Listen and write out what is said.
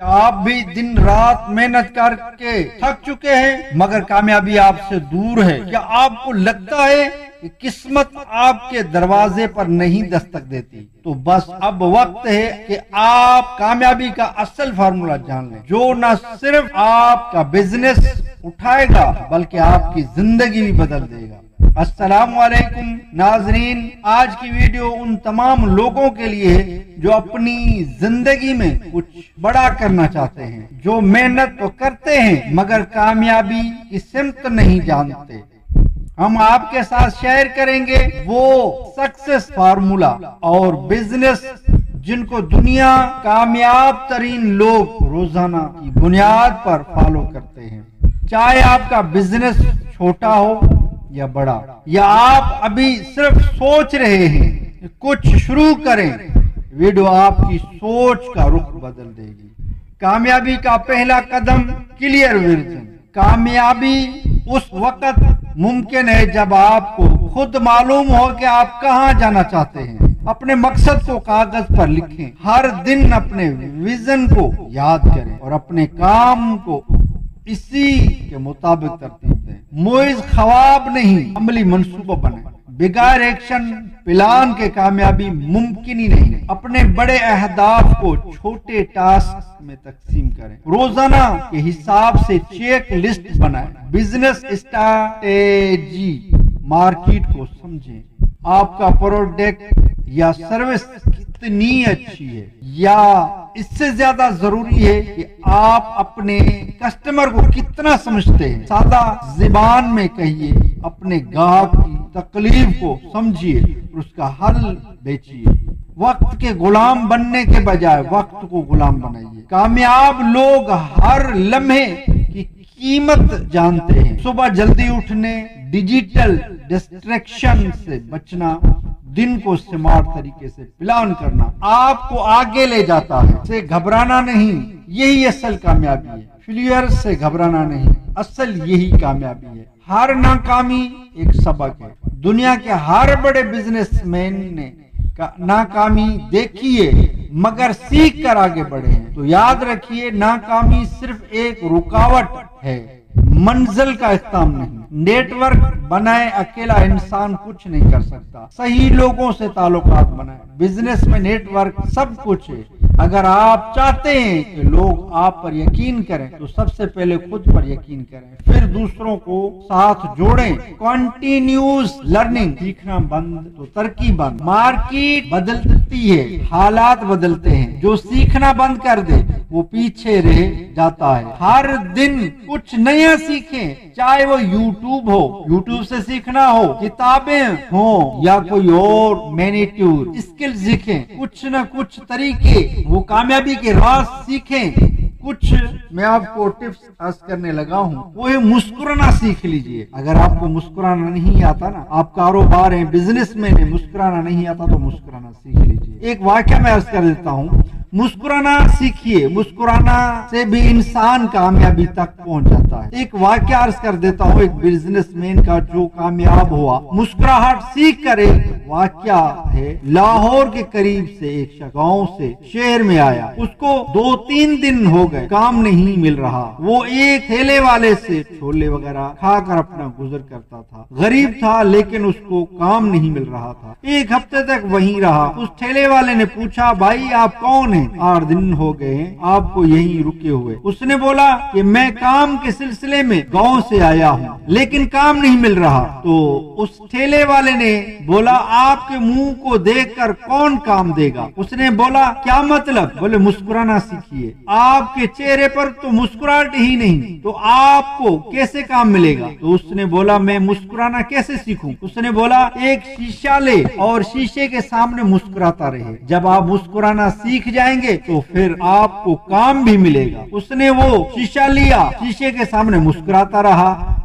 آپ بھی دن رات محنت کر کے تھک چکے ہیں مگر کامیابی آپ سے دور ہے؟ کیا آپ کو لگتا ہے کہ قسمت آپ کے دروازے پر نہیں دستک دیتی؟ تو بس اب وقت ہے کہ آپ کامیابی کا اصل فارمولا جان لیں، جو نہ صرف آپ کا بزنس اٹھائے گا بلکہ آپ کی زندگی بھی بدل دے گا۔ السلام علیکم ناظرین، آج کی ویڈیو ان تمام لوگوں کے لیے ہے جو اپنی زندگی میں کچھ بڑا کرنا چاہتے ہیں، جو محنت تو کرتے ہیں مگر کامیابی کی سمت نہیں جانتے۔ ہم آپ کے ساتھ شیئر کریں گے وہ سکسیس فارمولا اور بزنس جن کو دنیا کامیاب ترین لوگ روزانہ کی بنیاد پر فالو کرتے ہیں، چاہے آپ کا بزنس چھوٹا ہو یا بڑا، یا آپ ابھی صرف سوچ رہے ہیں کہ کچھ شروع کریں۔ ویڈیو آپ کی سوچ کا رخ بدل دے گی۔ کامیابی کا پہلا قدم، کلیئر ویژن۔ کامیابی اس وقت ممکن ہے جب آپ کو خود معلوم ہو کہ آپ کہاں جانا چاہتے ہیں۔ اپنے مقصد کو کاغذ پر لکھیں، ہر دن اپنے ویژن کو یاد کریں اور اپنے کام کو اسی کے مطابق ترتیب دیں۔ محض خواب نہیں، عملی منصوبہ بنائیں۔ بغیر ایکشن پلان کے کامیابی ممکن ہی نہیں۔ اپنے بڑے اہداف کو چھوٹے ٹاسک میں تقسیم کریں۔ روزانہ کے حساب سے چیک لسٹ بنائیں۔ بزنس اسٹریٹجی، مارکیٹ کو سمجھیں۔ آپ کا پروڈکٹ یا سروس کتنی اچھی ہے، یا اس سے زیادہ ضروری ہے کہ آپ اپنے کسٹمر کو کتنا سمجھتے ہیں۔ سادہ زبان میں کہیے، اپنے گاہک کی تکلیف کو سمجھیے اور اس کا حل بیچیے۔ وقت کے غلام بننے کے بجائے وقت کو غلام بنائیے۔ کامیاب لوگ ہر لمحے کی قیمت جانتے ہیں۔ صبح جلدی اٹھنے، ڈیجیٹل ڈسٹریکشن سے بچنا، دن کو سمارٹ طریقے سے پلان کرنا آپ کو آگے لے جاتا ہے۔ سے گھبرانا نہیں، یہی اصل کامیابی ہے۔ فیلئر سے گھبرانا نہیں، اصل یہی کامیابی ہے۔ ہر ناکامی ایک سبق ہے۔ دنیا کے ہر بڑے بزنس مین نے ناکامی دیکھی ہے مگر سیکھ کر آگے بڑھے ہیں۔ تو یاد رکھیے، ناکامی صرف ایک رکاوٹ ہے، منزل کا اختتام نہیں۔ نیٹ ورک بنائے، اکیلا انسان کچھ نہیں کر سکتا۔ صحیح لوگوں سے تعلقات بنائے۔ بزنس میں نیٹ ورک سب کچھ ہے۔ اگر آپ چاہتے ہیں کہ لوگ آپ پر یقین کریں تو سب سے پہلے خود پر یقین کریں، پھر دوسروں کو ساتھ جوڑیں۔ کنٹینیوس لرننگ، سیکھنا بند تو ترقی بند۔ مارکیٹ بدلتی ہے، حالات بدلتے ہیں۔ جو سیکھنا بند کر دے وہ پیچھے رہ جاتا ہے۔ ہر دن کچھ نیا سیکھیں، چاہے وہ یوٹیوب ہو، یوٹیوب سے سیکھنا ہو، کتابیں ہوں یا کوئی اور مینیٹور اسکل سیکھیں۔ کچھ نہ کچھ طریقے، وہ کامیابی کے راز سیکھیں۔ کچھ میں آپ کو ٹپس عرض کرنے لگا ہوں، وہ ہے مسکرانا سیکھ لیجئے۔ اگر آپ کو مسکرانا نہیں آتا نا، آپ کاروبار ہیں، بزنس میں مسکرانا نہیں آتا تو مسکرانا سیکھ لیجئے۔ ایک واقعہ میں عرض کر دیتا ہوں، مسکرانا سیکھیے۔ مسکرانا سے بھی انسان کامیابی تک پہنچ جاتا ہے۔ ایک واقعہ عرض کر دیتا ہوں، ایک بزنس مین کا جو کامیاب ہوا، مسکراہٹ سیکھ کر۔ ایک واقعہ ہے، لاہور کے قریب سے ایک شخص گاؤں سے شہر میں آیا۔ اس کو 2-3 دن ہو گئے، کام نہیں مل رہا۔ وہ ایک ٹھیلے والے سے چھولے وغیرہ کھا کر اپنا گزر کرتا تھا۔ غریب تھا لیکن اس کو کام نہیں مل رہا تھا۔ ایک ہفتے تک وہیں رہا۔ اس ٹھیلے والے نے پوچھا، بھائی آپ کون ہیں؟ 8 دن ہو گئے ہیں آپ کو یہیں رکے ہوئے۔ اس نے بولا کہ میں کام کے سلسلے میں گاؤں سے آیا ہوں لیکن کام نہیں مل رہا۔ تو اس ٹھیلے والے نے بولا، آپ کے منہ کو دیکھ کر کون کام دے گا؟ اس نے بولا، کیا مطلب؟ بولے مسکرانا سیکھیے۔ آپ کے چہرے پر تو مسکراہٹ ہی نہیں، تو آپ کو کیسے کام ملے گا؟ تو اس نے بولا، میں مسکرانا کیسے سیکھوں؟ اس نے بولا، ایک شیشہ لے اور شیشے کے سامنے مسکراتا رہے۔ جب آپ مسکرانا سیکھ جائیں گے تو پھر آپ کو کام بھی ملے گا۔ اس نے وہ شیشہ لیا، شیشے کے سامنے مسکراتا رہا۔